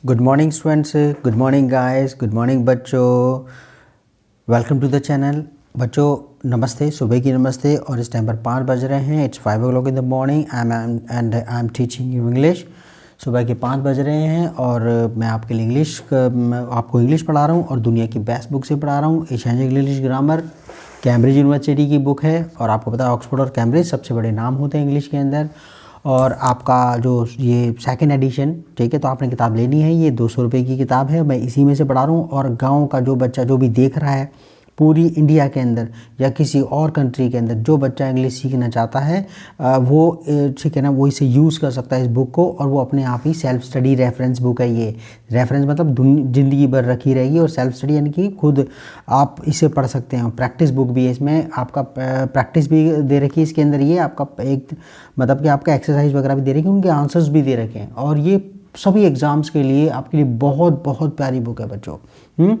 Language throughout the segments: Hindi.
Good morning students, good morning guys, good morning बच्चों। Welcome to the channel. बच्चों नमस्ते, सुबह की नमस्ते। और इस टाइम पर 5 बज रहे हैं। It's 5 o'clock in the morning and I am teaching you English. सुबह के 5 बज रहे हैं और मैं आपके लिए आपको इंग्लिश पढ़ा रहा हूँ और दुनिया की बेस्ट बुक से पढ़ा रहा हूँ। Asian English grammar Cambridge university की बुक है और आपको पता है ऑक्सफोर्ड और कैम्ब्रिज सबसे बड़े नाम होते हैं इंग्लिश के अंदर। और आपका जो ये सेकंड एडिशन, ठीक है, तो आपने किताब लेनी है। ये 200 रुपये की किताब है, मैं इसी में से पढ़ा रहा हूँ। और गांव का जो बच्चा जो भी देख रहा है पूरी इंडिया के अंदर या किसी और कंट्री के अंदर, जो बच्चा इंग्लिश सीखना चाहता है वो ठीक है ना, वो इसे यूज़ कर सकता है इस बुक को। और वो अपने आप ही सेल्फ स्टडी रेफरेंस बुक है। ये रेफरेंस मतलब ज़िंदगी भर रखी रहेगी। और सेल्फ स्टडी यानी कि खुद आप इसे पढ़ सकते हैं। प्रैक्टिस बुक भी है इसमें, आपका प्रैक्टिस भी दे रखी है इसके अंदर। ये आपका एक मतलब कि आपका एक्सरसाइज वगैरह भी दे रखी है, उनके आंसर्स भी दे रखे हैं। और ये सभी एग्ज़ाम्स के लिए आपके लिए बहुत बहुत प्यारी बुक है बच्चों।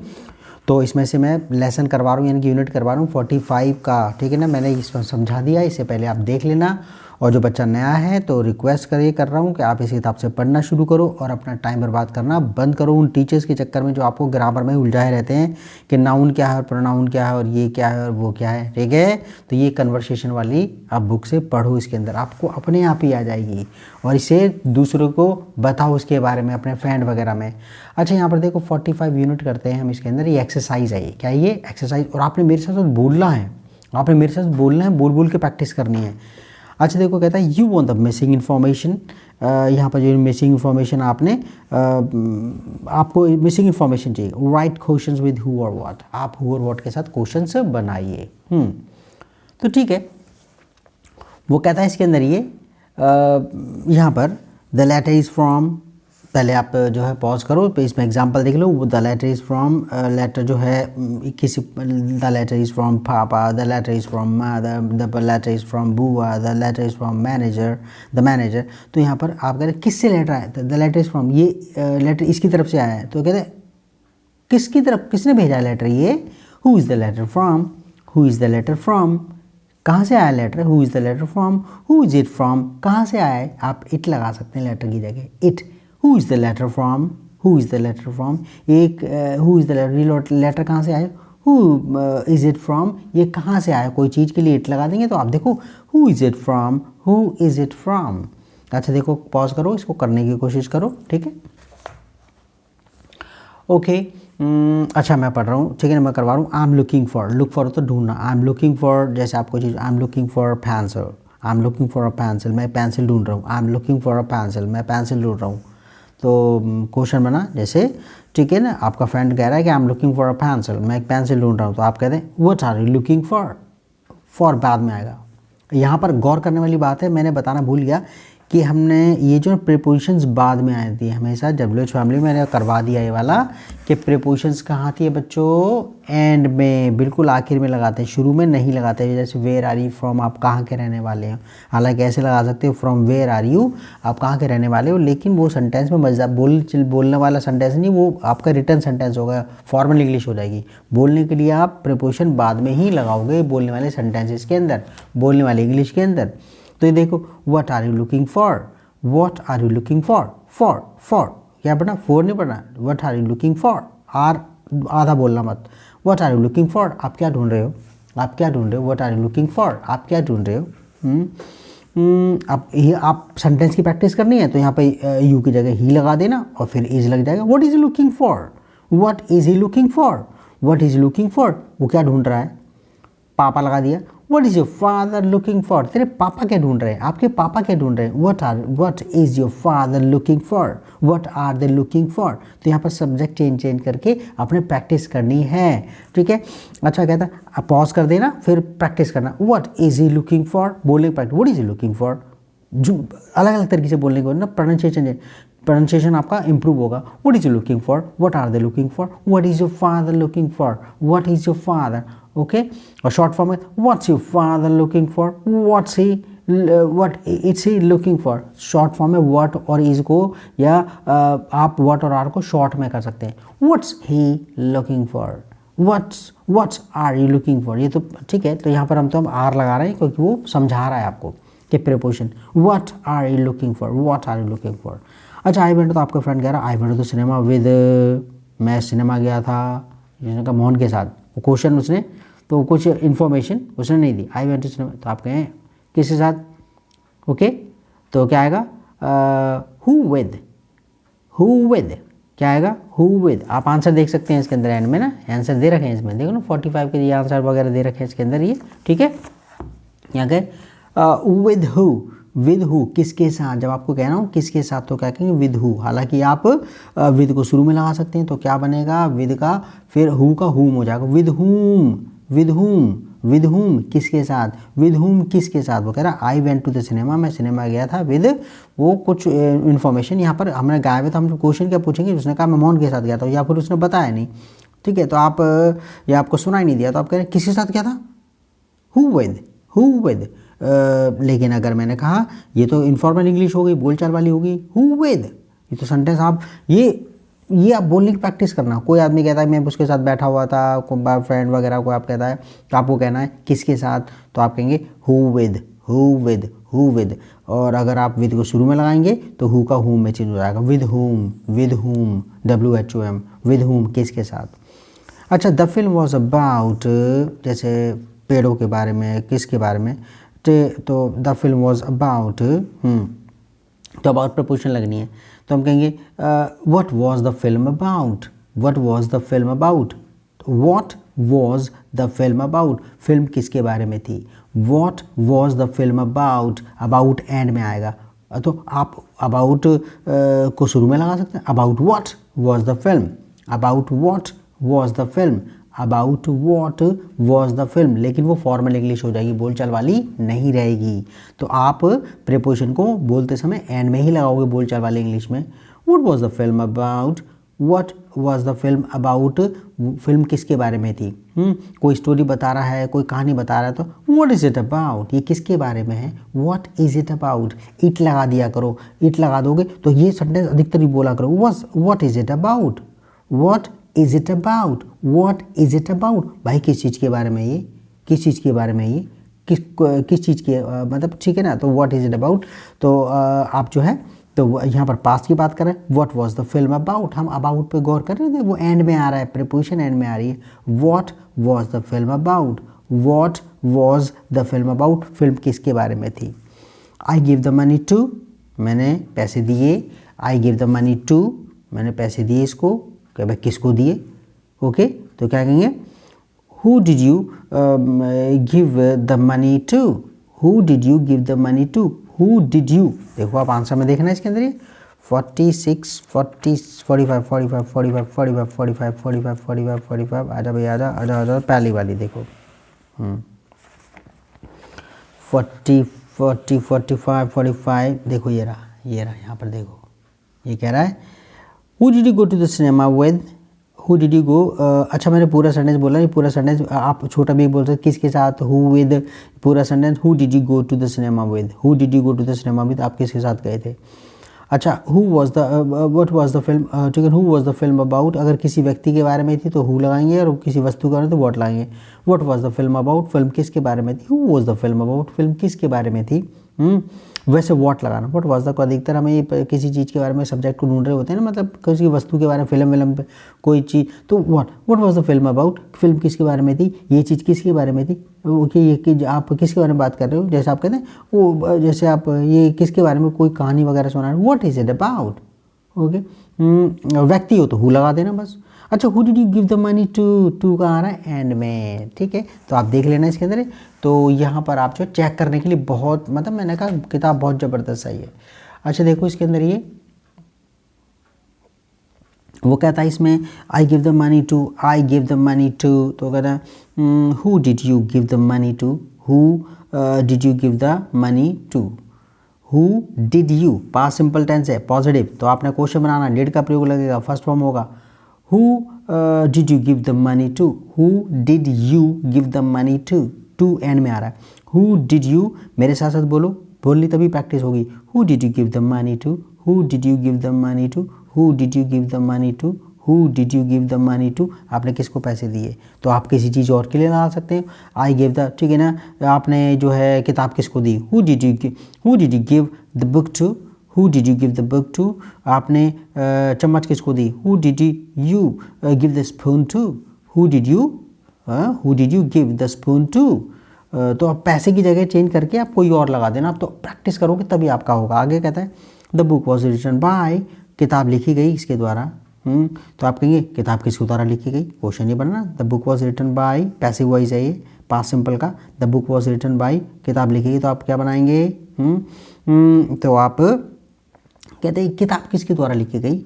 तो इसमें से मैं लेसन करवा रहा हूँ, यानी कि यूनिट करवा रहा हूँ 45 का, ठीक है ना। मैंने इसमें समझा दिया, इससे पहले आप देख लेना। और जो बच्चा नया है तो रिक्वेस्ट कर रहा हूँ कि आप इस किताब से पढ़ना शुरू करो और अपना टाइम बर्बाद करना बंद करो उन टीचर्स के चक्कर में जो आपको ग्रामर में उलझाए रहते हैं कि नाउन क्या है और प्रोनाउन क्या है और ये क्या है और वो क्या है, ठीक है। तो ये कन्वर्सेशन वाली आप बुक से पढ़ो, इसके अंदर आपको अपने आप ही आ जाएगी। और इसे दूसरों को बताओ उसके बारे में, अपने फ्रेंड वगैरह में। अच्छा, यहाँ पर देखो 45 यूनिट करते हैं हम इसके अंदर। ये एक्सरसाइज है, ये क्या है, ये एक्सरसाइज। और आपने मेरे साथ बोलना है, आपने मेरे साथ बोलना है, बोल बोल के प्रैक्टिस करनी है। अच्छा देखो, कहता है you want the missing information. यहाँ पर जो मिसिंग इन्फॉर्मेशन आपको मिसिंग इन्फॉर्मेशन चाहिए। राइट क्वेश्चंस विद हु और व्हाट। आप हु और व्हाट के साथ क्वेश्चंस बनाइए। तो ठीक है, वो कहता है इसके अंदर ये यहाँ पर द लेटर इज़ फ्रॉम। पहले आप जो है पॉज करो, तो इसमें एग्जांपल देख लो। The letter is from, letter जो है किसी, the letter is from papa, the letter is from mother, the letter is from bua, the letter is from manager, the manager. तो यहाँ पर आप कह रहे किससे लेटर आया, द लेटर इज़ फ्रॉम, ये लेटर इसकी तरफ से आया है। तो कहते हैं किसकी तरफ, किसने भेजा है लेटर, ये who is the letter from, who is the letter from, कहाँ से आया letter, who is the letter from, who is it from, कहाँ से आया है, आप इट लगा सकते हैं लेटर की जगह, it. Who is the letter from? Who is the letter from? एक who is the letter, letter कहाँ से आए, who is it from, ये कहाँ से आया, कोई चीज़ के लिए it लगा देंगे। तो आप देखो who is it from, who is it from। अच्छा देखो, पॉज करो, इसको करने की कोशिश करो, ठीक है। ओके, अच्छा मैं पढ़ रहा हूँ, ठीक है ना, मैं करवा रहा हूँ। I am looking for, look for तो ढूंढना, आई एम लुकिंग फॉर, जैसे आपको चीज़, I am looking for pencil, I am looking for a pencil, मैं पेंसिल ढूंढ रहा हूँ। I am looking for a pencil, मैं पेंसिल ढूंढ रहा हूँ। तो क्वेश्चन बना जैसे, ठीक है ना, आपका फ्रेंड कह रहा है कि आई am looking for a pencil, मैं एक पेंसिल ढूंढ रहा हूँ। तो आप कहते हैं what are you looking for, for बाद में आएगा। यहाँ पर गौर करने वाली बात है, मैंने बताना भूल गया कि हमने ये जो प्रीपोजिशंस बाद में आई थी हमेशा, WH फैमिली में मैंने करवा दिया ये वाला कि प्रीपोजिशंस कहाँ थी बच्चों, एंड में, बिल्कुल आखिर में लगाते हैं, शुरू में नहीं लगाते। जैसे वेयर आर यू फ्रॉम, आप कहाँ के रहने वाले हो, हालांकि ऐसे लगा सकते हो फ्रॉम वेयर आर यू, आप कहाँ के रहने वाले हो, लेकिन वो सेंटेंस में मज़ेदार बोलने वाला सेंटेंस नहीं, वो आपका रिटर्न सेंटेंस होगा, फॉर्मल इंग्लिश हो जाएगी। बोलने के लिए आप प्रीपोजिशन बाद में ही लगाओगे बोलने वाले सेंटेंसेस के अंदर, बोलने वाले इंग्लिश के अंदर। तो ये देखो, what are you looking for, what are you looking for, for for क्या पढ़ना, फोर नहीं पढ़ना, what are you looking for, are आधा बोलना मत। What are you looking for, आप क्या ढूंढ रहे हो, आप क्या ढूंढ रहे हो, what are you looking for, आप क्या ढूंढ रहे हो। आप सेंटेंस की प्रैक्टिस करनी है तो यहाँ पे यू की जगह ही लगा देना और फिर इज लग जाएगा। What is looking for, what is he looking for, what is looking for, वो क्या ढूंढ रहा है, पापा लगा दिया। What is your father looking for, तेरे पापा क्या ढूंढ रहे हैं, आपके पापा क्या ढूंढ रहे हैं। What is your father looking for, what are they looking for। तो यहाँ पर सब्जेक्ट चेंज करके आपने प्रैक्टिस करनी है, ठीक है। अच्छा कहता है पॉज कर देना, फिर प्रैक्टिस करना। What is he looking for, बोलने की practice, what is he looking for, जो अलग अलग तरीके से बोलने को ना, प्रोनाउंसिएशन आपका इंप्रूव होगा। What is you looking for, what are they looking for, what is your father looking for, what is your father, okay. और शॉर्ट फॉर्म में what's your father looking for, what's he, what it's he looking for. Short form में व्हाट और इज को या आप व्हाट और आर को शॉर्ट में कर सकते हैं। What's he looking for, what's are you looking for, ये तो ठीक है। तो यहाँ पर हम आर लगा रहे हैं क्योंकि वो समझा रहा है आपको कि preposition, what are you looking for, what are you looking for. अच्छा आई वेंट तो आपका फ्रेंड कह रहा I went to the cinema with, मैं सिनेमा गया था जिसने कहा मोहन के साथ, वो क्वेश्चन उसने तो कुछ इन्फॉर्मेशन उसने नहीं दी, आई वेंट टू सिनेमा तो आप कहें किसके साथ, ओके तो क्या आएगा हु विद, हु विद क्या आएगा हु विद। आप आंसर देख सकते हैं इसके अंदर एंड में ना, आंसर दे रखे हैं इसमें, देखो ना 45 के लिए आंसर वगैरह दे रखे हैं इसके अंदर ये, ठीक है। यहाँ कहे विद हु, विद हु किसके साथ, जब आपको कहना हो किसके साथ तो क्या कहेंगे विद हु। हालांकि आप विद को शुरू में लगा सकते हैं तो क्या बनेगा विद का फिर हु का हुम हो जाएगा, with whom, with whom, with whom किसके साथ, विद हुम किसके साथ। वो कह रहा I went to the cinema, मैं सिनेमा गया था विद, वो कुछ इन्फॉर्मेशन यहाँ पर हमने गाया हुआ था, हम क्वेश्चन क्या पूछेंगे, उसने कहा मैं मोहन के साथ गया था या फिर उसने बताया नहीं, ठीक है। तो आप या आपको सुनाई नहीं दिया तो आप कह रहे हैं किसके साथ गया था, हु विद, हु विद। लेकिन अगर मैंने कहा ये तो इनफॉर्मल इंग्लिश हो गई, बोलचाल वाली होगी, हु विद, ये तो सेंटेंस आप ये आप बोलने की प्रैक्टिस करना। कोई आदमी कहता है मैं उसके साथ बैठा हुआ था, कोई फ्रेंड वगैरह को आप कहता है तो आपको कहना है किसके साथ, तो आप कहेंगे who with, who with, who with. और अगर आप विद को शुरू में लगाएंगे तो हु का हुम में चेंज हो जाएगा, with whom, with whom, WHOM, with whom किसके साथ। अच्छा द फिल्म वॉज अबाउट, जैसे पेड़ों के बारे में, किसके बारे में, तो द फिल्म वॉज अबाउट, तो अबाउट प्रपोजिशन लगनी है तो हम कहेंगे what was the film about, what was the film about, what was the film about, film किसके बारे में थी, what was the film about, about and में आएगा तो आप अबाउट को शुरू में लगा सकते हैं, about what was the film, about what was the film, about what was the film. लेकिन वो फॉर्मल इंग्लिश हो जाएगी, बोलचाल वाली नहीं रहेगी। तो आप प्रीपोजिशन को बोलते समय एंड में ही लगाओगे बोलचाल वाली इंग्लिश में। What was the film about, what was the film about, film किसके बारे में थी, कोई स्टोरी बता रहा है, कोई कहानी बता रहा है तो व्हाट इज़ इट अबाउट, ये किसके बारे में है, what is it about. It लगा दिया करो, इट लगा दोगे तो ये सेंटेंस अधिकतर ही बोला करो, what is it about, what is it about, what is it about. भाई किस चीज़ के बारे में ये, किस चीज़ के बारे में ये, किस चीज़ के मतलब, ठीक है ना। तो व्हाट इज़ इट अबाउट, तो आप जो है तो यहाँ पर पास्ट की बात करें, what was the film about, हम अबाउट पे गौर कर रहे थे, वो एंड में आ रहा है, प्रीपोजिशन एंड में आ रही है, what was the film about, what was the film about, film किसके बारे में थी। I give the money to, मैंने पैसे दिए, I give the money to, मैंने पैसे दिए इसको, क्या भाई किसको दिए, ओके तो क्या कहेंगे who did you give the money to, who did you give the money to, who did you. देखो आप आंसर में देखना है इसके अंदर ये 46 40 45 45 45 45 45 45 45 45 आजा भाई आजा आजा आजा, पहली वाली देखो 40 40 45 45, देखो ये रहा यहाँ पर देखो, ये कह रहा है Who did you go to the cinema with? Who did you go? अच्छा मैंने पूरा सेंटेंस बोला, ये पूरा सेंटेंस आप छोटा भी बोल सकते, किसके साथ, who with, पूरा sentence who did you go to the cinema with, who did you go to the cinema with, आप किसके साथ गए थे। अच्छा who was the what was the film, ठीक है, who was the film about, अगर किसी व्यक्ति के बारे में थी तो who लगाएंगे और किसी वस्तु के बारे में तो what लगाएंगे। what was the film about, film किसके बारे में थी, who was the film about, film किसके बारे में थी। वैसे व्हाट लगाना, व्हाट वाज द को अधिकतर हमें ये किसी चीज़ के बारे में सब्जेक्ट को ढूंढ रहे होते हैं ना, मतलब किसी वस्तु के बारे में, फिल्म पे कोई चीज़, तो what was the film about, film किसके बारे में थी, ये चीज़ किसके बारे में थी, ओके ये कि आप किसके बारे में बात कर रहे हो, जैसे आप कहते हैं वो, जैसे आप ये किसके बारे में कोई कहानी वगैरह सुना रहे हो, what is it about, okay. व्यक्ति हो तो हु लगा देना बस। अच्छा who did you give the money to का आ रहा है एंड में, ठीक है, तो आप देख लेना इसके अंदर। तो यहाँ पर आप जो चेक करने के लिए बहुत, मतलब मैंने कहा किताब बहुत ज़बरदस्त सही है। अच्छा देखो इसके अंदर ये वो कहता है इसमें I give the money to, I give the money to, तो कहता है who did you give the money to, who did you give the money to, who did you, past simple tense है पॉजिटिव, तो आपने क्वेश्चन बनाना, डिड का प्रयोग लगेगा, फर्स्ट फॉर्म होगा who did you give the money to, who did you give the money to, to end में आ रहा है, हु डिड यू, मेरे साथ साथ बोलो, बोलनी तभी प्रैक्टिस होगी, who did you give the money to, who did you give the money to, who did you give the money to, who did you give the money to, आपने किसको पैसे दिए, तो आप किसी चीज़ और के लिए लगा सकते हैं, आई गिव द, ठीक है ना, आपने जो है किताब किसको दी, who did you give the book to, who did you give the book to, आपने चम्मच किसको दी, who did you give the spoon to, who did you give the spoon to. तो आप पैसे की जगह चेंज करके आप कोई और लगा देना, आप तो प्रैक्टिस करोगे तभी आपका होगा। आगे कहता है the book was written by, किताब लिखी गई इसके द्वारा। तो आप कहेंगे किताब किसके द्वारा लिखी गई, क्वेश्चन ही बनना। The book was written by, passive voice है ये, पास्ट सिंपल का। The book was written by, किताब लिखी गई, तो आप क्या बनाएंगे, तो आप कहते हैं किताब किसके द्वारा लिखी गई।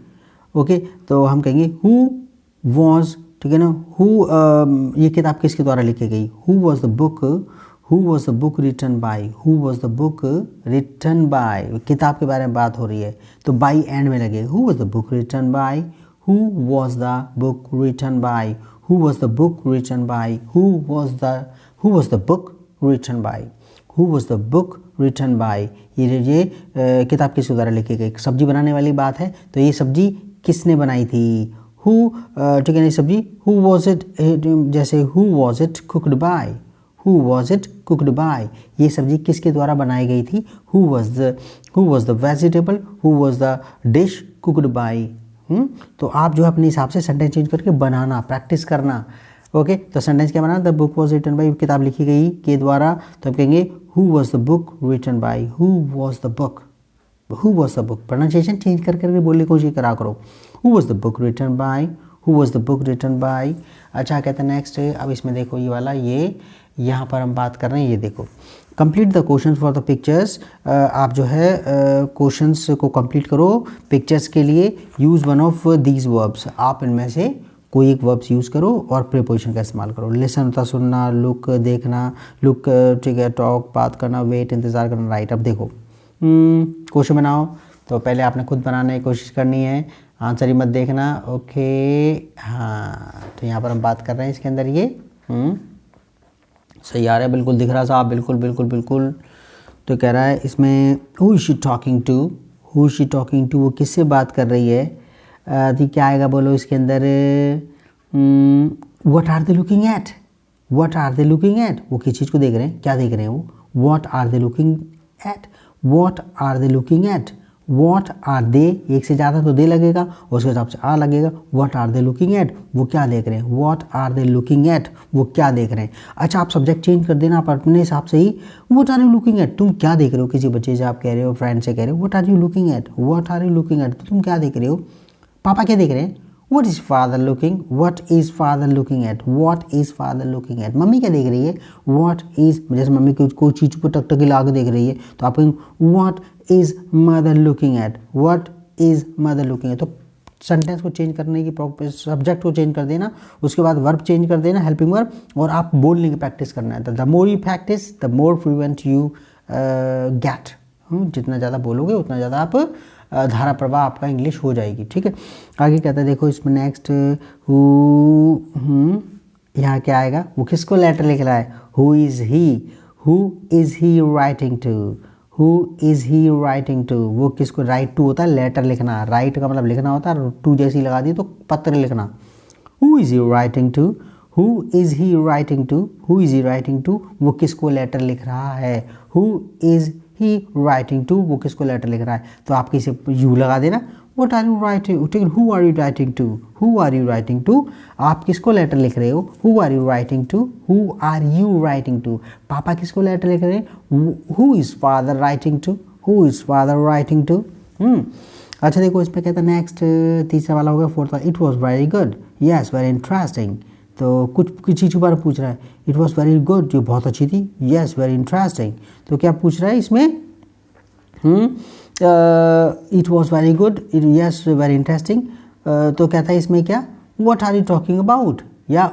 ओके, तो हम कहेंगे हु वॉज, ठीक है ना, ये किताब किसके द्वारा लिखी गई, who was the book written by, who was the book written by, किताब के बारे में बात हो रही है तो बाय एंड में लगे, who was the book written by, who was the book written by, who was the book written by, who was the book written by, who was the book written by. ये किताब किसके द्वारा लिखी गई, सब्जी बनाने वाली बात है तो ये सब्जी किसने बनाई थी, हु, ठीक है ना, सब्जी हु वॉज इट, जैसे who was it cooked by, who was it cooked by, ये सब्जी किसके द्वारा बनाई गई थी, who was the vegetable, who was the dish cooked by. तो आप जो है अपने हिसाब से सेंटेंस चेंज करके बनाना, प्रैक्टिस करना। ओके, तो सेंटेंस क्या बनाना, the book was written by, किताब लिखी गई के द्वारा, तो आप कहेंगे who was the book written by, who was the book, who was the book, pronunciation change करके बोलने की कोशिश करा करो, who was the book written by, who was the book written by. अच्छा कहते हैं नेक्स्ट, अब इसमें देखो ये वाला, ये यहाँ पर हम बात कर रहे हैं, ये देखो complete the question for the pictures. आप जो है क्वेश्चंस को कंप्लीट करो पिक्चर्स के लिए, use one of these verbs, आप इनमें से कोई एक वर्ब्स यूज़ करो और प्रीपोजिशन का इस्तेमाल करो। लिसन होता सुनना, लुक देखना, लुक ठीक है, टॉक बात करना, वेट इंतज़ार करना, राइट। अब देखो क्वेश्चन बनाओ, तो पहले आपने खुद बनाने की कोशिश करनी है, आंसर ही मत देखना। ओके, हाँ, तो यहाँ पर हम बात कर रहे हैं इसके अंदर ये सही आ रहा है, बिल्कुल दिख रहा साहब, बिल्कुल बिल्कुल बिल्कुल। तो कह रहा है इसमें who is she talking to, who is she talking to, वो किससे बात कर रही है। तो क्या आएगा बोलो इसके अंदर, what are they looking at, what are they looking at, वो किस चीज़ को देख रहे हैं, क्या देख रहे हैं वो, what are they looking at, what are they looking at, what are they, एक से ज़्यादा तो दे लगेगा, उसके हिसाब से आ लगेगा, what are they looking at, वो क्या देख रहे हैं, what are they looking at, वो क्या देख रहे हैं। अच्छा, आप सब्जेक्ट चेंज कर देना, आप अपने हिसाब से ही, what are you looking at, तुम क्या देख रहे हो, किसी बच्चे से आप कह रहे हो, फ्रेंड से कह रहे हो, what are you looking at, what are you looking at, तुम क्या देख रहे हो, पापा क्या देख रहे हैं, what is father looking, what is father looking at, what is father looking at, mummy क्या देख रही है, व्हाट इज़, जैसे मम्मी कोई चीज़ को टक ला के देख रही है तो आप कहेंगे what is mother looking at, what is mother looking at. तो सेंटेंस को चेंज करने की, सब्जेक्ट को चेंज कर देना, उसके बाद वर्ब चेंज कर देना, हेल्पिंग वर्ब, और आप बोलने की प्रैक्टिस करना है। The more you practice the more fluent you get, जितना ज़्यादा बोलोगे उतना ज़्यादा आप धारा प्रवाह आपका इंग्लिश हो जाएगी। ठीक है, आगे कहता है देखो इसमें नेक्स्ट, यहाँ क्या आएगा, वो किसको लेटर लिख रहा है, who is he writing to, who is he writing to, वो किसको, राइट टू होता है लेटर लिखना, राइट का मतलब लिखना होता है, टू जैसी लगा दी तो पत्र लिखना। Who is he writing to, who is he writing to, who is he writing to, वो किसको लेटर लिख रहा है, who is he writing to, वो किसको लेटर लिख रहा है, तो आप किसे यू लगा देना, व्हाट आर यू राइटिंग, ठीक है, who are you writing to, who are you writing to, आप किसको लेटर लिख रहे हो, who are you writing to, who are you writing to, पापा किसको लेटर लिख रहे हैं, who is father writing to, who is father writing to. अच्छा देखो इसमें कहता है नेक्स्ट, तीसरा वाला हो गया, फोर्थ वाला, it was very good, yes very interesting, तो कुछ चीज़ के बारे में पूछ रहा है, इट वॉज वेरी गुड, जो बहुत अच्छी थी, यस वेरी इंटरेस्टिंग, तो क्या पूछ रहा है इसमें, it was very good, yes very interesting, तो कहता है इसमें क्या, what are you talking about, या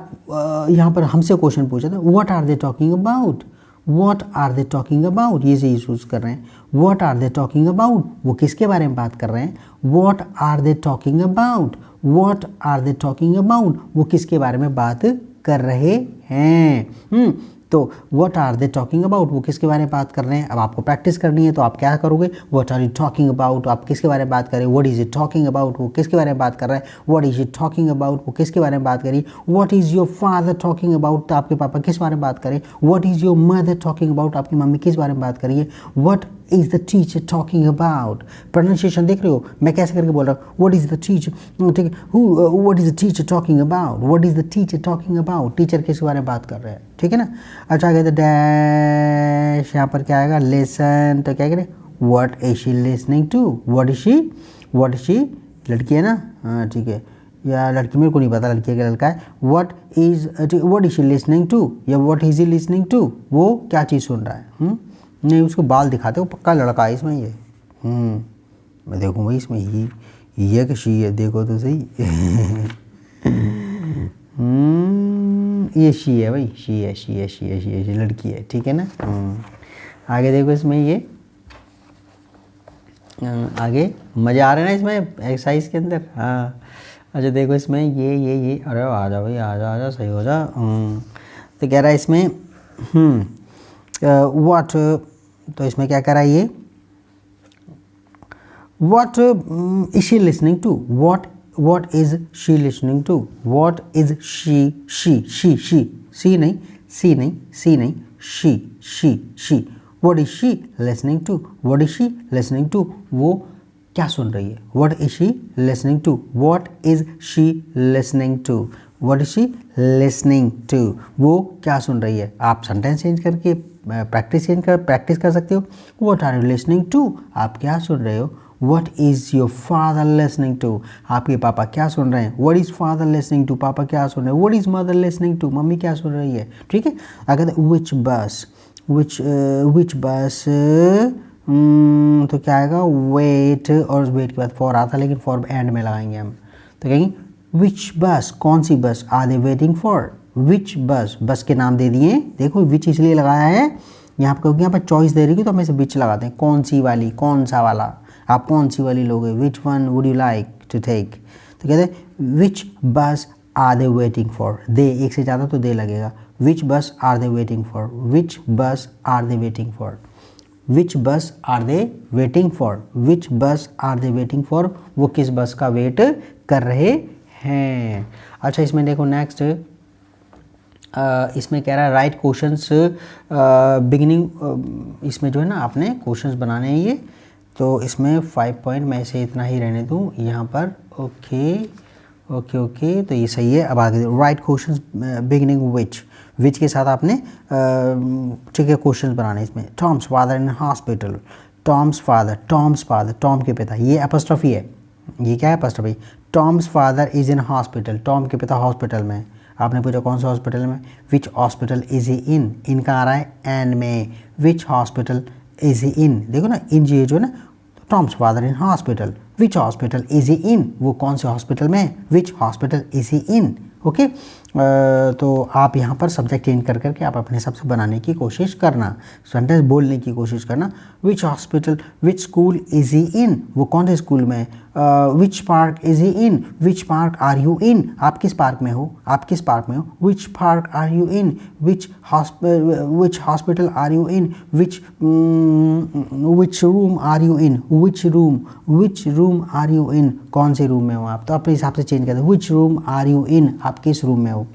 यहाँ पर हमसे क्वेश्चन पूछा था, what are they talking about, what are they talking about, ये से यूज़ कर रहे हैं, what are they talking about, वो किसके बारे में बात कर रहे हैं, what are they talking about, what are they talking about, वो किसके बारे में बात कर रहे हैं। तो what are they talking about, वो किसके बारे में बात कर रहे हैं। अब आपको प्रैक्टिस करनी है तो आप क्या करोगे, what are you talking about, आप किसके बारे में बात करें, what is it talking about, वो किसके बारे में बात कर रहा है, what is it talking about, वो किसके बारे में बात करिए, what is your father talking about, तो आपके पापा किस बारे में बात करें, what is your mother talking about, आपकी मम्मी किस बारे में बात करिए, what is the teacher talking about? Pronunciation देख रहे हो, मैं कैसे करके बोल रहा हूँ, व्हाट इज़ द टीचर, ठीक है, what is the teacher talking about, what is the teacher talking about, teacher किस बारे में बात कर रहे हैं, ठीक है ना। अच्छा आगे तो डैश, यहाँ पर क्या आएगा, लेसन, तो क्या करें, what is she listening to, what is she, लड़की है ना, हाँ ठीक है, या लड़की मेरे को नहीं पता लड़की है कि लड़का है, what is she listening to या what is he listening to, वो क्या चीज़ सुन रहा है। नहीं उसको बाल दिखाते हो, पक्का लड़का है इसमें ये। मैं देखूँ भाई इसमें ही है कि शी है, देखो तो सही। ये शी है भाई, शी है, लड़की है, ठीक है ना। आगे देखो इसमें ये, आगे मज़े आ रहे हैं ना इसमें एक्सरसाइज के अंदर। हाँ अच्छा देखो इसमें ये अरे आ जा भाई, आ जा सही हो जा। तो कह रहा है इसमें व्हाट, तो इसमें क्या कह रहा है ये, what is she listening to, what is she listening to, what is she see नहीं she, what is she listening to, what is she listening to, वो क्या सुन रही है, what is she listening to, what is she listening to, what is she listening to, वो क्या सुन रही है। आप सेंटेंस चेंज करके प्रैक्टिस कर सकते हो। What are you listening to, आप क्या सुन रहे हो। What is your father listening to, आपके पापा क्या सुन रहे हैं। What is father listening to, पापा क्या सुन रहे हैं। What is mother listening to, मम्मी क्या सुन रही है, ठीक है। अगर विच बस तो क्या आएगा, वेट, और वेट के बाद फॉर आता, लेकिन फॉर एंड में लगाएंगे हम, तो कहेंगे विच बस, कौन सी बस, are they waiting for, which बस के नाम दे दिए, देखो विच इसलिए लगाया है यहाँ पर क्योंकि यहाँ पर चॉइस दे रही है तो हम इसे विच लगाते हैं, कौन सी वाली, कौन सा वाला, आप कौन सी वाली लोगे, which one would you like to take, तो कहते हैं which bus are they waiting for, they एक से ज़्यादा तो दे लगेगा, which bus are they waiting for, which bus are they waiting for, which bus are they waiting for, which bus are they waiting for, वो किस बस का वेट कर रहे हैं। अच्छा इसमें देखो नेक्स्ट, इसमें कह रहा है राइट क्वेश्चंस बिगिनिंग, इसमें जो है ना आपने क्वेश्चंस बनाने हैं ये, तो इसमें 5 पॉइंट मैं इसे इतना ही रहने दूँ यहाँ पर, ओके तो ये सही है। अब आगे राइट क्वेश्चंस बिगिनिंग विच के साथ आपने ठीक है क्वेश्चंस बनाने इसमें। Tom's father in hospital, Tom's father, Tom के पिता, ये एपोस्ट्रोफी है, ये क्या है apostrophe. Tom's father is in hospital, Tom के पिता हॉस्पिटल में, आपने पूछा कौन से हॉस्पिटल में, विच हॉस्पिटल इज़ ही इन, इनका आ रहा है एन में, विच हॉस्पिटल इज़ ही इन, देखो ना इन जी जो है ना, Tom's father in hospital, which hospital is he in, वो कौन से हॉस्पिटल में है, which hospital is he in, okay. तो आप यहाँ पर सब्जेक्ट चेंज कर करके आप अपने हिसाब से बनाने की कोशिश करना, सेंटेंस बोलने की कोशिश करना। Which hospital, which school is he in, वो कौन से स्कूल में है। Which park is he in, which park are you in, आप किस पार्क में हो, आप किस पार्क में हो। Which park are you in, which hospital are you in, which room are you in, which room are you in, कौन से रूम में हो आप, तो अपने हिसाब से चेंज कर दो, which room are you in, आप किस रूम में हो।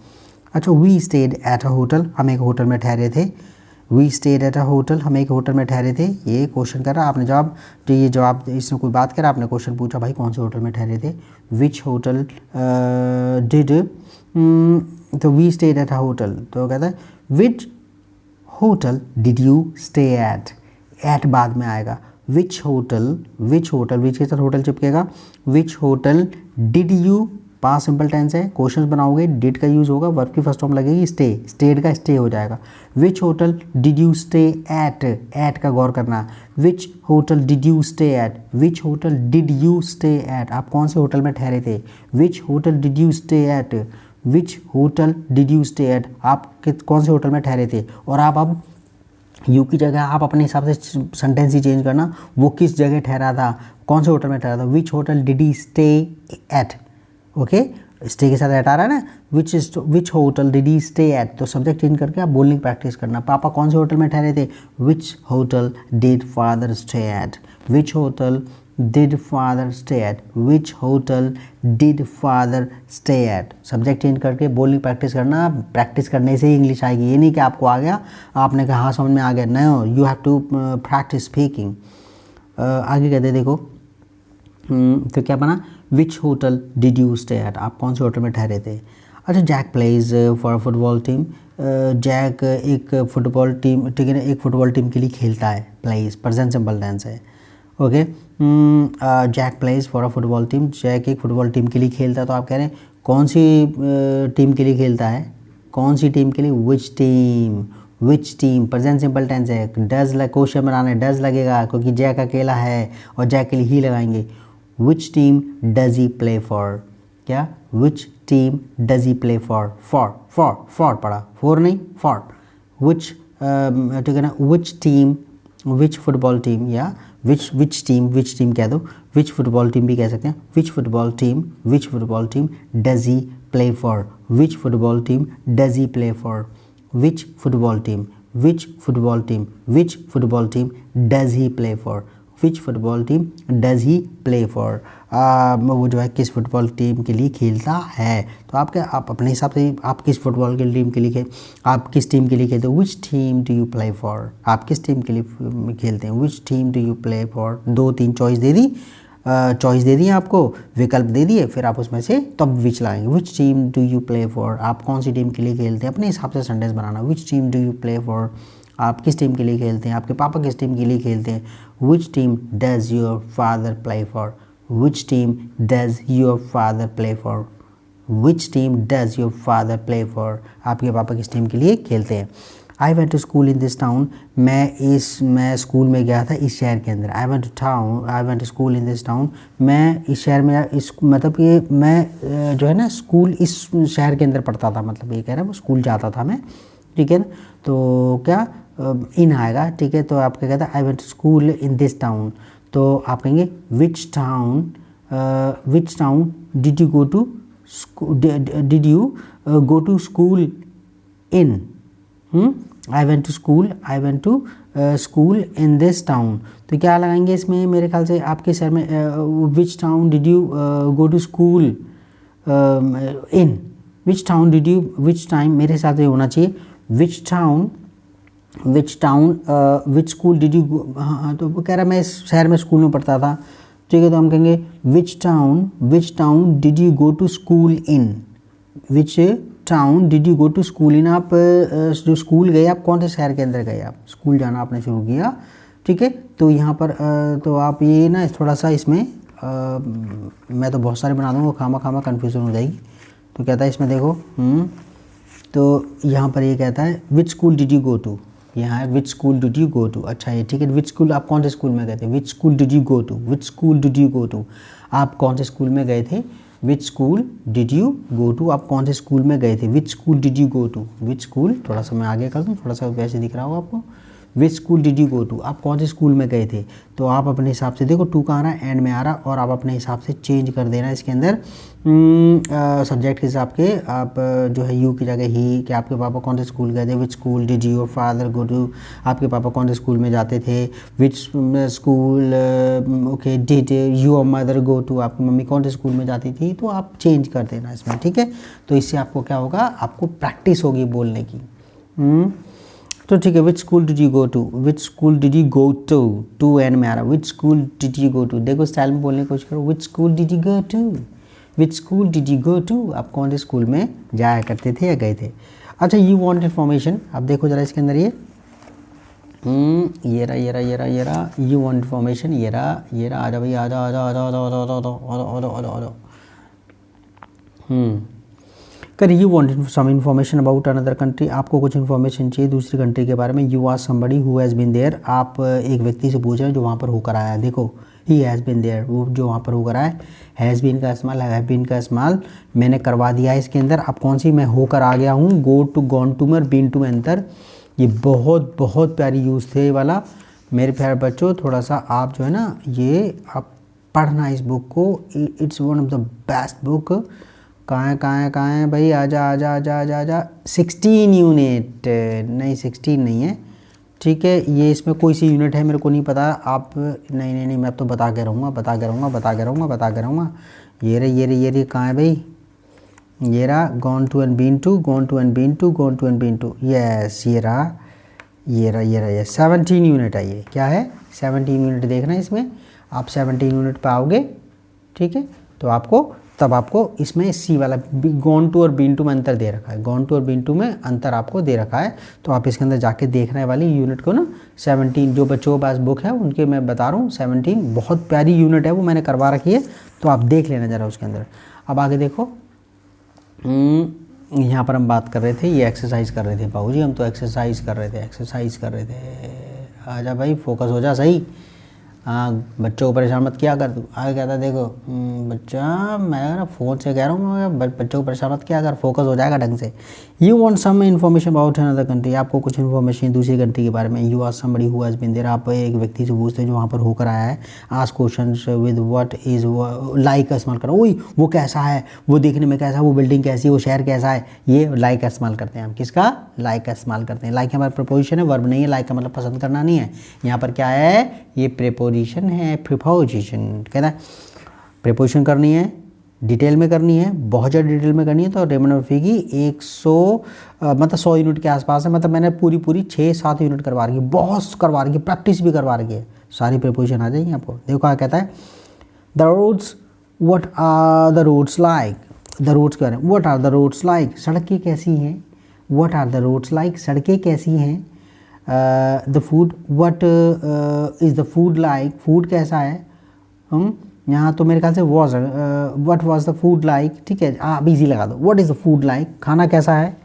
अच्छा we stayed at a hotel, हम एक होटल में ठहरे थे, we stayed at a hotel, हम एक होटल में ठहरे थे, ये क्वेश्चन कर रहा आपने जवाब, तो ये जवाब इसमें कोई बात करा, आपने क्वेश्चन पूछा भाई कौन से होटल में ठहरे थे, विच होटल डिड, तो we stayed at a hotel, तो कहता है which hotel did you stay at बाद में आएगा, विच होटल विच के साथ होटल चिपकेगा, which hotel did you, past simple tense है, क्वेश्चंस बनाओगे डिड का यूज़ होगा, वर्ब की फर्स्ट फॉर्म लगेगी स्टेड का स्टे हो जाएगा। Which hotel did you stay at का गौर करना, which hotel did you stay at, which hotel did you stay at, आप कौन से होटल में ठहरे थे, which hotel did you stay at, which hotel did you stay at, आप कौन से होटल में ठहरे थे। और आप अब यू की जगह आप अपने हिसाब से सेंटेंस ही चेंज करना, वो किस जगह ठहरा था, कौन से होटल में ठहरा था, which hotel did he stay at, okay. Stay के साथ एट आ रहा है ना, which hotel did he stay at, तो सब्जेक्ट चेंज करके आप बोलने की प्रैक्टिस करना। पापा कौन से होटल में ठहरे थे, which hotel did father stay at, which hotel did father stay at, which hotel did father stay at, subject change करके बोलने की प्रैक्टिस करना। प्रैक्टिस करने से ही इंग्लिश आएगी, ये नहीं कि आपको आ गया आपने कहा हाँ समझ में आ गया, no, you have to practice speaking. आगे कहते देखो, तो क्या बना, which hotel did you stay at, आप कौन से होटल में ठहरे थे। अच्छा, Jack plays for football team, Jack एक फुटबॉल टीम, ठीक है ना, एक फुटबॉल टीम के लिए खेलता है, प्लेज प्रेजेंट सिंपल टेंस है, okay. Jack plays for a football team, Jack एक फुटबॉल टीम के लिए खेलता है, तो आप कह रहे हैं कौन सी टीम के लिए खेलता है, कौन सी टीम के लिए, which team, which team present simple tense है, डज लग क्वेश्चन बनाना है, डज लगेगा क्योंकि जैक अकेला है और जैक के लिए ही लगाएंगे। Which team does he play for, क्या, which team does he play for, for पढ़ा, फॉर नहीं फॉर, विच, ठीक है ना, which team, which football team, या विच टीम कह दो, विच फुटबॉल टीम भी कह सकते हैं, which football team does he play for, which football team does he play for, which football team does he play for, which football team does he play for, वो जो है किस फुटबॉल टीम के लिए खेलता है। तो आप अपने हिसाब से आप किस फुटबॉल की टीम के लिए आप किस टीम के लिए खेलते हो, which team do you play for, आप किस टीम के लिए खेलते हैं, which team do you play for, 2-3 choice दे दी आपको, विकल्प दे दिए, फिर आप उसमें से तब विच लाएंगे, विच team do you play for, आप कौन सी टीम के लिए खेलते हैं, अपने हिसाब से sentence banana, which team do you play for, आप किस टीम के लिए खेलते हैं, आपके पापा किस टीम के लिए खेलते हैं, which team does your father play for, which team does your father play for, which team does your father play for, आपके पापा किस टीम के लिए खेलते हैं। I went to school in this town, मैं स्कूल में गया था इस शहर के अंदर, I went to school in this town, मैं इस शहर में, इस मतलब ये मैं जो है ना स्कूल इस शहर के अंदर पढ़ता था, मतलब ये कह रहा है वो स्कूल जाता था मैं, ठीक है ना। तो क्या इन आएगा, ठीक है, तो आप क्या कहते हैं, I went to school in this town, तो आप कहेंगे which town did you go to school in, I went to school in this town, तो क्या लगाएंगे इसमें, मेरे ख्याल से आपके शहर में, which town did you go to school in, which time मेरे हिसाब से होना चाहिए, विच स्कूल डिड यू, हाँ, तो वो कह रहा है मैं इस शहर में स्कूल में पढ़ता था, ठीक है, तो हम कहेंगे which town did you go to school in, which town did you go to school in, आप जो स्कूल गए आप कौन से शहर के अंदर गए, आप स्कूल जाना आपने शुरू किया, ठीक है। तो यहाँ पर तो आप ये ना थोड़ा सा इसमें मैं तो बहुत सारे बना दूँगा, खामा कन्फ्यूज़न हो जाएगी, तो कहता है इसमें देखो, तो यहाँ पर ये कहता है which school did you go to, यहाँ है which school did you go to, अच्छा ये ठीक है, विच स्कूल आप कौन से स्कूल में गए थे, which school did you go to, आप कौन से स्कूल में गए थे, which school did you go to, आप कौन से स्कूल में गए थे, which school did you go to, which school, थोड़ा सा मैं आगे कर दूँ, थोड़ा सा वैसे दिख रहा होगा आपको, which school did you go to, आप कौन से स्कूल में गए थे, तो आप अपने हिसाब से देखो टू कहाँ आ रहा है, एंड में आ रहा, और आप अपने हिसाब से चेंज कर देना इसके अंदर, सब्जेक्ट के हिसाब के, आप जो है यू की जगह ही, कि आपके पापा कौन से स्कूल गए थे, which school did your father go to, आपके पापा कौन से स्कूल में जाते थे, which school, okay, did your mother go to, आपकी मम्मी कौन से स्कूल में जाती थी, तो आप चेंज कर देना इसमें, ठीक है। तो इससे आपको क्या होगा, आपको प्रैक्टिस होगी बोलने की, तो ठीक है, which school did you go to end में आ रहा, which school did you go to, देखो स्टाइल में बोलने की कोशिश करो, which school did you go to, आप कौन से स्कूल में जाया करते थे या गए थे। अच्छा, यू वांट इन्फॉर्मेशन, अब देखो जरा इसके अंदर ये रहा यू वांट इन्फॉर्मेशन, ये रहा आजा भाई, आजा, कर you want some information about another country, आपको कुछ इन्फॉर्मेशन चाहिए दूसरी कंट्री के बारे में, you ask somebody who has been there, आप एक व्यक्ति से पूछ रहे हैं जो वहाँ पर होकर आया है, देखो ही हैज़ बीन देयर, वो जो वहाँ पर होकर आया, हैज़ बीन का इस्तेमाल, हैव बीन का इस्तेमाल मैंने करवा दिया है इसके अंदर, अब कौन सी, मैं होकर आ गया हूँ, गो टू, गॉन टू में, और बीन टू में अंतर, ये बहुत प्यारी यूज़ थे ये वाला मेरे प्यारे बच्चों, थोड़ा सा आप जो है ना ये आप पढ़ना इस बुक को, it's one of the best book, कहाँ है भाई, आजा आजा आजा आजा आजा। 16 यूनिट, नहीं 16 नहीं है, ठीक है। ये इसमें कोई सी यूनिट है मेरे को नहीं पता, आप नहीं, मैं अब तो बता के रहूँगा। ये रही कहाँ है भाई, ये रहा gone to and been to, yes ये रहा 17 यूनिट है। ये क्या है, 17 यूनिट देखना है इसमें, आप 17 यूनिट पे आओगे, ठीक है। तो आपको इसमें सी वाला गॉन टू और बीन टू में अंतर दे रखा है, गॉन टू और बीन टू में अंतर आपको दे रखा है। तो आप इसके अंदर जाके देखने वाली यूनिट को ना 17, जो बच्चों के पास बुक है उनके मैं बता रहा हूँ 17 बहुत प्यारी यूनिट है, वो मैंने करवा रखी है, तो आप देख लेना ज़रा उसके अंदर। अब आगे देखो, यहाँ पर हम बात कर रहे थे, ये एक्सरसाइज कर रहे थे बाबूजी, हम तो एक्सरसाइज कर रहे थे। आजा भाई फोकस हो जा सही। हाँ बच्चों को परेशान मत किया कर, तू आगे कहता देखो बच्चा, मैं ना फ़ोन से कह रहा हूँ, बच्चों को परेशान मत किया कर, फोकस हो जाएगा ढंग से। You want some information about another country, आपको कुछ इन्फॉर्मेशन दूसरी कंट्री के बारे में। You ask somebody who has been there, आप एक व्यक्ति से पूछते हैं जो वहाँ पर होकर आया है। Ask questions with what is like का इस्तेमाल करो, ओई वो कैसा है, वो देखने में कैसा है, वो बिल्डिंग कैसी है, वो शहर कैसा है, ये लाइक का इस्तेमाल करते हैं हम। किसका, लाइक का इस्तेमाल करते हैं। लाइक हमारा प्रपोजिशन है, वर्ब नहीं है। लाइक का मतलब पसंद करना नहीं है। यहाँ पर क्या है, ये प्रीपोजिशन है, प्रीपोजिशन कहता है प्रीपोजिशन करनी है, डिटेल में करनी है, बहुत ज़्यादा डिटेल में करनी है। तो रेमंड मर्फी की 100 यूनिट के आसपास है, मतलब मैंने पूरी 6-7 यूनिट करवा रही है, बहुत करवा रही है, प्रैक्टिस भी करवा रही है, सारी प्रीपोजिशन आ जाएगी आपको। देखो क्या कहता है, the roads, what are the roads like, the roads के बारे में, what are the roads like, सड़कें कैसी हैं, what are the roads like, सड़कें कैसी हैं। The food, what is the food like, फूड कैसा है। यहाँ तो मेरे ख्याल से was, what was the food like, ठीक है, आप इजी लगा दो। What is the food like, खाना कैसा है,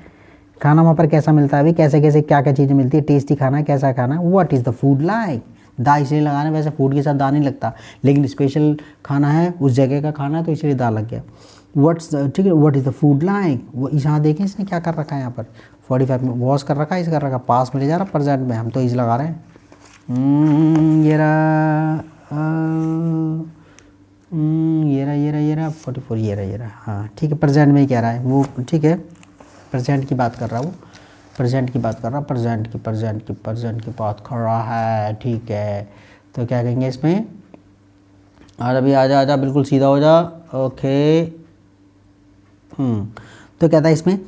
खाना वहाँ पर कैसा मिलता है भाई, कैसे कैसे क्या क्या चीज़ें मिलती है, टेस्टी खाना है, कैसा खाना। What is the food like, दा इसलिए लगाना, वैसे फूड के साथ दा नहीं लगता, लेकिन स्पेशल खाना है, उस जगह का खाना है, तो इसलिए दा लग गया। व्हाट्स, ठीक है, what is the food like. वो यहाँ देखें इसने क्या कर रखा है, यहाँ पर 45 में वॉश कर रखा है, इस कर रखा, पास में ले जा रहा, प्रेजेंट में, हम तो इस लगा रहे हैं। ये रहा 44, ये रहा, हाँ ठीक है, प्रेजेंट में ही कह रहा है वो, ठीक है, प्रेजेंट की बात कर रहा है वो, प्रेजेंट की बात कर रहा है, ठीक है। तो क्या कहेंगे इसमें, आज अभी आजा बिल्कुल सीधा हो जा, ओके। तो कहता है इसमें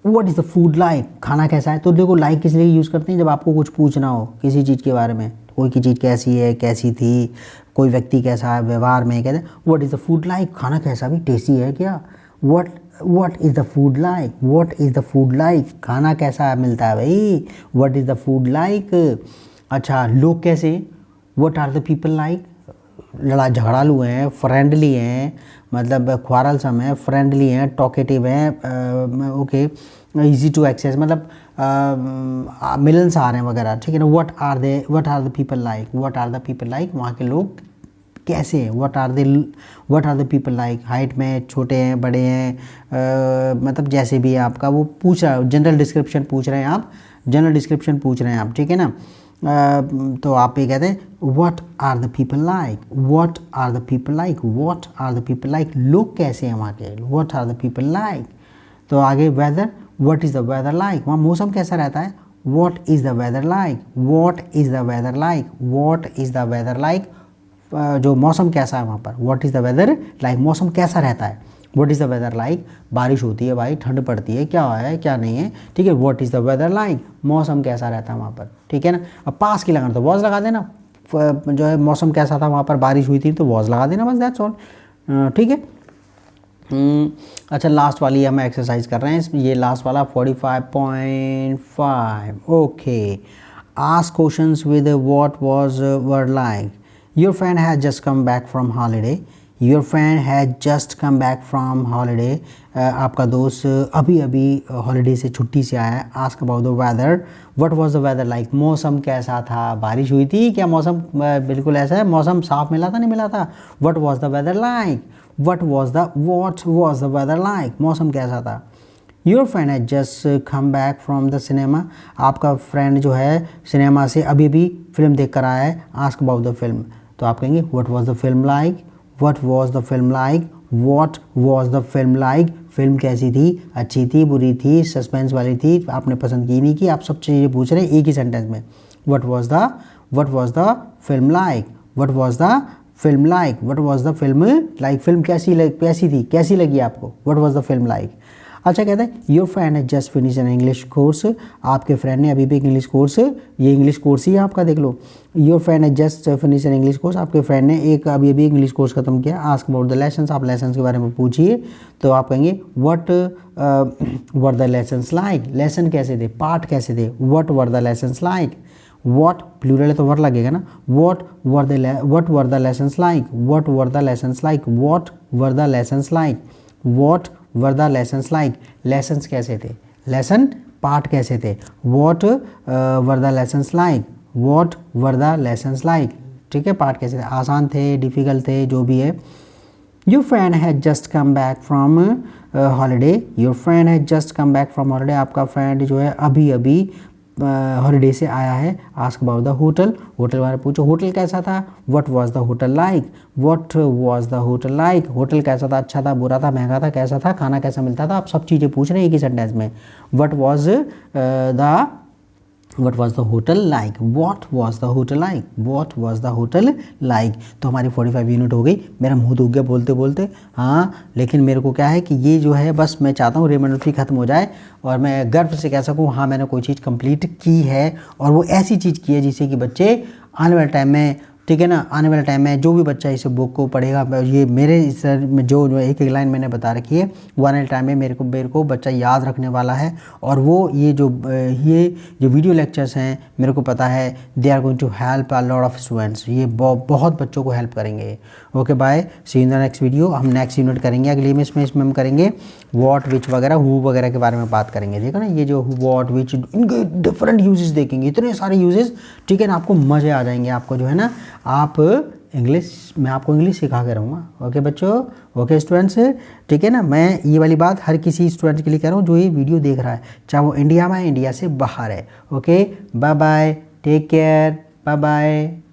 what is the food like, खाना कैसा है। तो देखो लाइक किस लिए यूज़ करते हैं, जब आपको कुछ पूछना हो किसी चीज़ के बारे में, कोई की चीज़ कैसी है, कैसी थी, कोई व्यक्ति कैसा है व्यवहार में, कहते हैं what is the food like, खाना कैसा भी टेस्टी है क्या। What is the food like, what is the food like, खाना कैसा मिलता है भाई, what is the food like. अच्छा लोग कैसे, what are the people like, लड़ा झगड़ालू हैं, फ्रेंडली हैं, मतलब ख्वारलसम है, फ्रेंडली हैं, टॉकेटिव हैं, ओके, इजी टू एक्सेस, मतलब मिलनसार हैं वगैरह, ठीक है ना। What are the people like, what are the people like, वहाँ के लोग कैसे हैं। What are the people like, height में छोटे हैं, बड़े हैं, मतलब जैसे भी है आपका, वो पूछ रहा है, जनरल डिस्क्रिप्शन पूछ रहे हैं आप, ठीक है ना। तो आप ये कहते हैं what are the people like, what are the people like, what are the people like, लोग कैसे हैं वहाँ के, what are the people like. तो आगे weather, what is the weather like, वहाँ मौसम कैसा रहता है, what is the weather like, what is the weather like, what is the weather like, जो मौसम कैसा है वहाँ पर, what is the weather like, मौसम कैसा रहता है। What is the weather like, बारिश होती है भाई, ठंड पड़ती है, क्या है क्या नहीं है, ठीक है। What is the weather like, मौसम कैसा रहता है वहाँ पर, ठीक है ना। अब पास की लगाना तो वॉज लगा देना, जो है मौसम कैसा था वहाँ पर, बारिश हुई थी तो वॉज लगा देना, बस दैट्स ऑल, ठीक है। अच्छा लास्ट वाली हम एक्सरसाइज कर रहे हैं, ये लास्ट वाला 45.5, okay. Ask questions with what was word like, your friend has just come back from holiday, your friend has just come back from holiday, आपका दोस्त अभी अभी हॉलीडे से छुट्टी से आया है। Ask about the weather, what was the weather like, मौसम कैसा था, बारिश हुई थी क्या, मौसम बिल्कुल ऐसा है, मौसम साफ मिला था नहीं मिला था। What was the weather like, what was the weather like, मौसम कैसा था। Your friend has just come back from the cinema, आपका फ्रेंड जो है सिनेमा से अभी अभी फिल्म देख कर आया है। आस्क अबाउट द फिल्म, तो आप कहेंगे what was the film like, what was the film like, what was the film like, film कैसी थी, अच्छी थी, बुरी थी, सस्पेंस वाली थी, आपने पसंद की नहीं की, आप सब चीज़ें पूछ रहे हैं एक ही सेंटेंस में। What was the film like, what was the film like, what was the film like, film कैसी थी, कैसी लगी आपको, what was the film like. अच्छा कहते हैं your friend has just finish an English course, आपके फ्रेंड ने अभी भी एक इंग्लिश कोर्स, ये इंग्लिश कोर्स ही है आपका, देख लो। Your friend has just finish an English course, आपके फ्रेंड ने एक अभी इंग्लिश कोर्स खत्म किया। आस्क अबाउट द लेसन्स, आप लेसन्स के बारे में पूछिए, तो आप कहेंगे what were the lessons like, lesson कैसे थे, पाठ कैसे थे, what were the lessons like. What plural है तो वर लगेगा ना, what were the lessons like, what were the lessons like, what were the lessons like, what were the lessons like, lessons कैसे थे, लेसन पाठ कैसे थे, what were the lessons like, what were the lessons like, ठीक है, पाठ कैसे थे, आसान थे, डिफ़िकल्ट थे, जो भी है। Your friend has just come back from holiday, your friend has just come back from holiday, आपका फ्रेंड जो है अभी हॉलीडे से आया है। Ask about the hotel, hotel बारे पूछो, होटल कैसा था, what was the hotel like, what was the hotel like, hotel कैसा था, अच्छा था, बुरा था, महंगा था, कैसा था, खाना कैसा मिलता था, आप सब चीज़ें पूछ रहे हैं एक ही सेंटेंस में। What was the hotel like, what was the hotel like, what was the hotel like. तो हमारी 45 यूनिट हो गई, मेरा मुंह दुख गया बोलते बोलते, हाँ, लेकिन मेरे को क्या है कि ये जो है बस मैं चाहता हूँ रिमाइंडर ख़त्म हो जाए और मैं गर्व से कह सकूँ हाँ मैंने कोई चीज़ कंप्लीट की है, और वो ऐसी चीज़ की है जिससे कि बच्चे आने वाले टाइम में, ठीक है ना, आने वाले टाइम में जो भी बच्चा इस बुक को पढ़ेगा, ये मेरे इस में जो एक एक लाइन मैंने बता रखी है, वो आने वाले टाइम में मेरे को बच्चा याद रखने वाला है। और वो ये जो वीडियो लेक्चर्स हैं, मेरे को पता है they are going to help a lot of students, ये बहुत बच्चों को हेल्प करेंगे। Okay bye, see in the next video. हम नेक्स्ट यूनिट करेंगे अगली में, इसमें हम करेंगे व्हाट विच वगैरह, हु वगैरह के बारे में बात करेंगे, ठीक है ना। ये जो व्हाट विच, इनके डिफरेंट यूजेस देखेंगे, इतने सारे यूजेस, ठीक है ना, आपको मज़े आ जाएंगे, आपको जो है ना, आप इंग्लिश, मैं आपको इंग्लिश सिखा के रहूँगा। ओके बच्चों, ओके स्टूडेंट्स, ठीक है ना। मैं ये वाली बात हर किसी स्टूडेंट के लिए कह रहा हूँ जो ये वीडियो देख रहा है, चाहे वो इंडिया में है, इंडिया से बाहर है। Okay, bye bye, take care, bye bye.